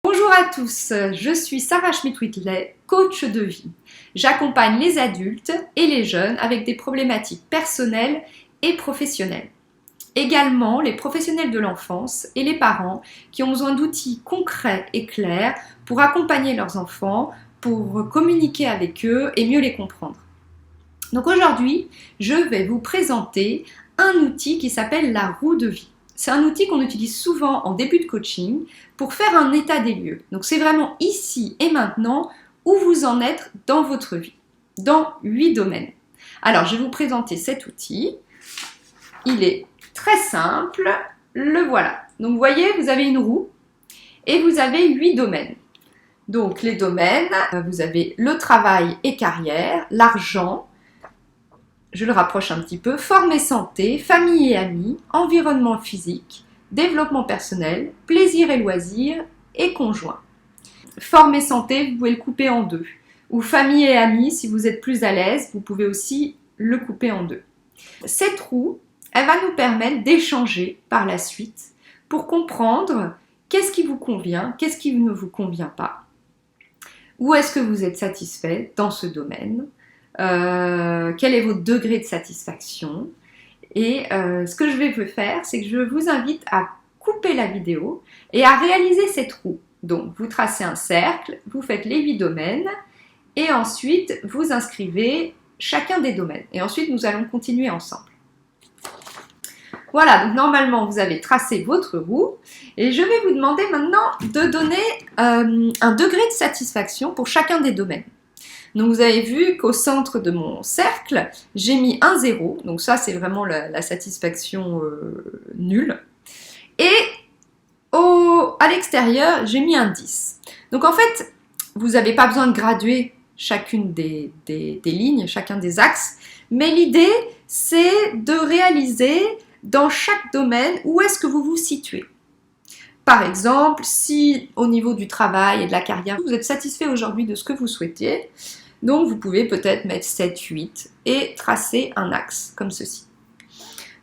Bonjour à tous, je suis Sarah Schmidt-Whitley, coach de vie. J'accompagne les adultes et les jeunes avec des problématiques personnelles et professionnelles. Également les professionnels de l'enfance et les parents qui ont besoin d'outils concrets et clairs pour accompagner leurs enfants, pour communiquer avec eux et mieux les comprendre. Donc aujourd'hui, je vais vous présenter un outil qui s'appelle la roue de vie. C'est un outil qu'on utilise souvent en début de coaching pour faire un état des lieux. Donc c'est vraiment ici et maintenant où vous en êtes dans votre vie, dans 8 domaines. Alors je vais vous présenter cet outil. Il est très simple, le voilà. Donc vous voyez, vous avez une roue et vous avez 8 domaines. Donc les domaines, vous avez le travail et carrière, l'argent, je le rapproche un petit peu, forme et santé, famille et amis, environnement physique, développement personnel, plaisir et loisirs et conjoint. Forme et santé, vous pouvez le couper en deux. Ou famille et amis, si vous êtes plus à l'aise, vous pouvez aussi le couper en deux. Cette roue, elle va nous permettre d'échanger par la suite pour comprendre qu'est-ce qui vous convient, qu'est-ce qui ne vous convient pas. Où est-ce que vous êtes satisfait dans ce domaine ? Quel est votre degré de satisfaction? Et ce que je vais vous faire, c'est que je vous invite à couper la vidéo et à réaliser cette roue. Donc, vous tracez un cercle, vous faites les 8 domaines et ensuite, vous inscrivez chacun des domaines. Et ensuite, nous allons continuer ensemble. Voilà, donc normalement, vous avez tracé votre roue et je vais vous demander maintenant de donner un degré de satisfaction pour chacun des domaines. Donc vous avez vu qu'au centre de mon cercle, j'ai mis un 0, donc ça c'est vraiment la satisfaction nulle. Et à l'extérieur, j'ai mis un 10. Donc en fait, vous n'avez pas besoin de graduer chacune des lignes, chacun des axes, mais l'idée c'est de réaliser dans chaque domaine où est-ce que vous vous situez. Par exemple, si au niveau du travail et de la carrière, vous êtes satisfait aujourd'hui de ce que vous souhaitiez, donc vous pouvez peut-être mettre 7, 8 et tracer un axe comme ceci.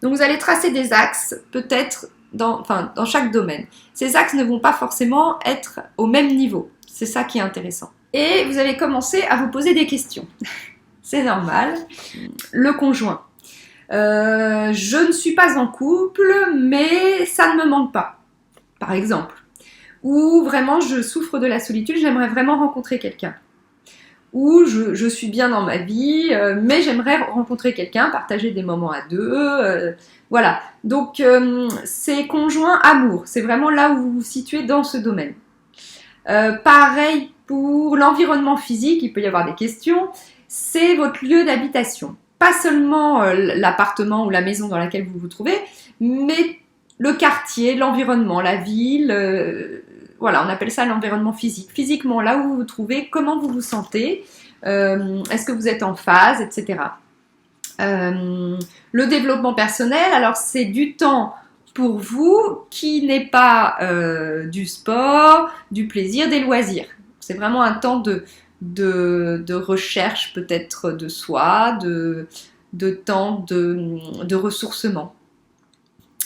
Donc vous allez tracer des axes peut-être dans chaque domaine. Ces axes ne vont pas forcément être au même niveau, c'est ça qui est intéressant. Et vous allez commencer à vous poser des questions. C'est normal. Le conjoint. Je ne suis pas en couple, mais ça ne me manque pas. Par exemple, ou vraiment je souffre de la solitude, j'aimerais vraiment rencontrer quelqu'un, ou je suis bien dans ma vie, mais j'aimerais rencontrer quelqu'un, partager des moments à deux, voilà. Donc c'est conjoint amour, c'est vraiment là où vous vous situez dans ce domaine. Pareil pour l'environnement physique, il peut y avoir des questions, c'est votre lieu d'habitation, pas seulement l'appartement ou la maison dans laquelle vous vous trouvez, mais le quartier, l'environnement, la ville, voilà, on appelle ça l'environnement physique. Physiquement, là où vous vous trouvez, comment vous vous sentez, est-ce que vous êtes en phase, etc. Le développement personnel, alors c'est du temps pour vous qui n'est pas du sport, du plaisir, des loisirs. C'est vraiment un temps de recherche peut-être de soi, de temps de ressourcement.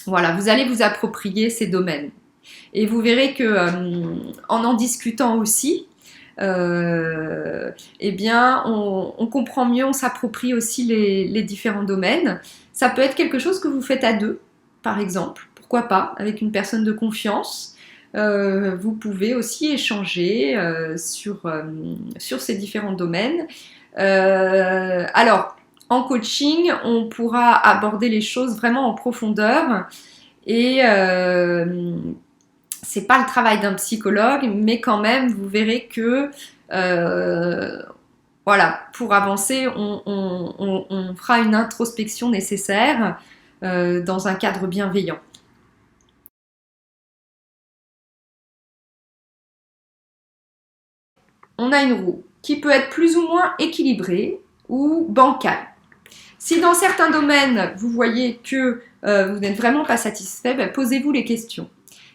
Voilà, vous allez vous approprier ces domaines. Et vous verrez que en discutant aussi, eh bien, on comprend mieux, on s'approprie aussi les différents domaines. Ça peut être quelque chose que vous faites à deux, par exemple. Pourquoi pas, avec une personne de confiance. Vous pouvez aussi échanger sur ces différents domaines. Alors, en coaching, on pourra aborder les choses vraiment en profondeur et c'est pas le travail d'un psychologue, mais quand même, vous verrez que voilà, pour avancer, on fera une introspection nécessaire dans un cadre bienveillant. On a une roue qui peut être plus ou moins équilibrée ou bancale. Si dans certains domaines, vous voyez que vous n'êtes vraiment pas satisfait, ben, posez-vous les questions.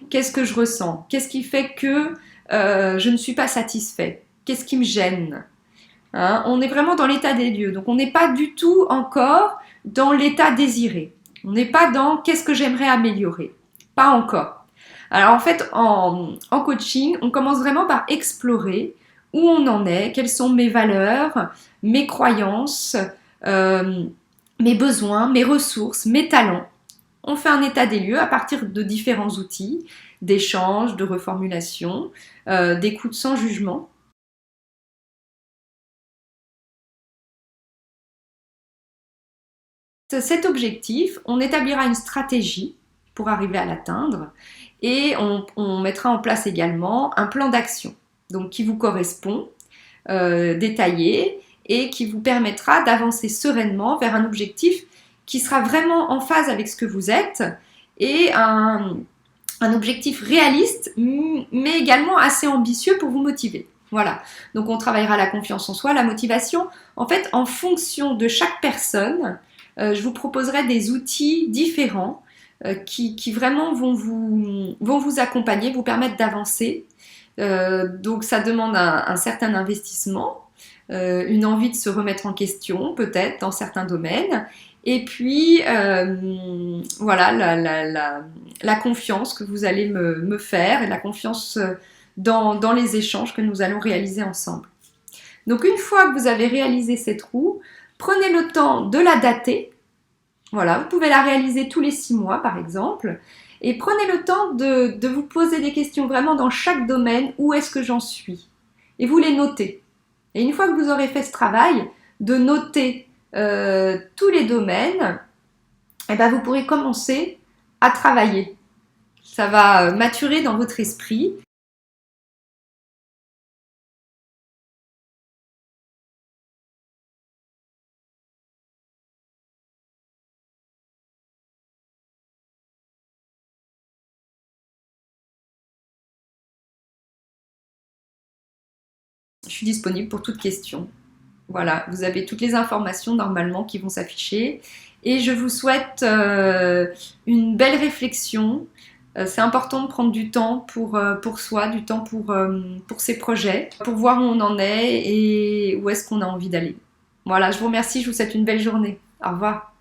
Qu'est-ce que je ressens? Qu'est-ce qui fait que je ne suis pas satisfait? Qu'est-ce qui me gêne? Hein, on est vraiment dans l'état des lieux. Donc on n'est pas du tout encore dans l'état désiré. On n'est pas dans qu'est-ce que j'aimerais améliorer. Pas encore. Alors en fait, en coaching, on commence vraiment par explorer où on en est, quelles sont mes valeurs, mes croyances, mes besoins, mes ressources, mes talents. On fait un état des lieux à partir de différents outils, d'échange, de reformulation, d'écoute sans jugement. Cet objectif, on établira une stratégie pour arriver à l'atteindre et on mettra en place également un plan d'action donc qui vous correspond, détaillé et qui vous permettra d'avancer sereinement vers un objectif qui sera vraiment en phase avec ce que vous êtes et un objectif réaliste mais également assez ambitieux pour vous motiver. Voilà, donc on travaillera la confiance en soi, la motivation. En fait, en fonction de chaque personne, je vous proposerai des outils différents qui vraiment vont vous accompagner, vous permettre d'avancer. Donc ça demande un certain investissement, une envie de se remettre en question peut-être dans certains domaines. Et puis voilà la confiance que vous allez me faire et la confiance dans les échanges que nous allons réaliser ensemble. Donc une fois que vous avez réalisé cette roue, prenez le temps de la dater. Voilà, vous pouvez la réaliser tous les 6 mois par exemple. Et prenez le temps de vous poser des questions vraiment dans chaque domaine. Où est-ce que j'en suis? Et vous les notez. Et une fois que vous aurez fait ce travail, de noter tous les domaines, et ben vous pourrez commencer à travailler. Ça va maturer dans votre esprit. Je suis disponible pour toute question. Voilà, vous avez toutes les informations normalement qui vont s'afficher. Et je vous souhaite une belle réflexion. C'est important de prendre du temps pour soi, du temps pour ses projets, pour voir où on en est et où est-ce qu'on a envie d'aller. Voilà, je vous remercie, je vous souhaite une belle journée. Au revoir.